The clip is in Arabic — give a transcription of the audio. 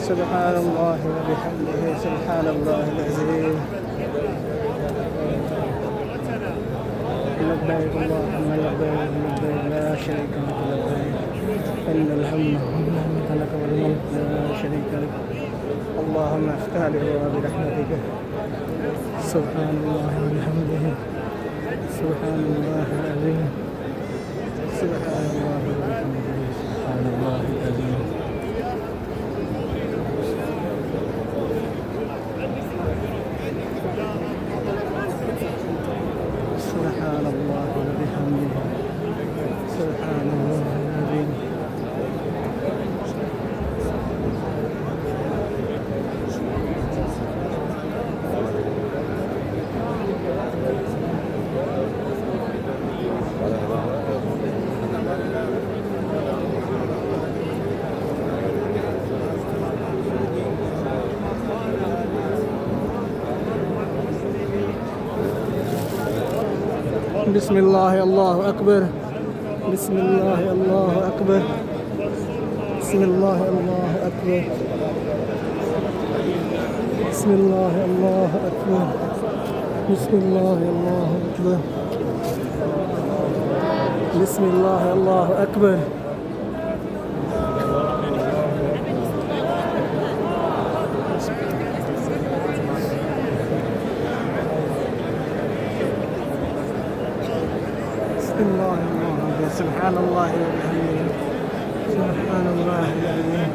سبحان الله وبحمده سبحان الله العظيم. لبيك اللهم لبيك لبيك لا شريك لك لبيك إن الحمد والنعمة لك والملك لا شريك لك. اللهم افتح لي برحمتك. سبحان الله وبحمده سبحان الله العظيم. سبحان الله وبحمده سبحان الله العظيم. سبحان الله وبحمده سبحان الله العظيم. بسم الله الله أكبر. بسم الله الله أكبر. بسم الله الله أكبر. بسم الله الله أكبر. بسم الله الله أكبر. بسم الله الله أكبر. الله الله سبحان الله وبحمده سبحان الله العظيم.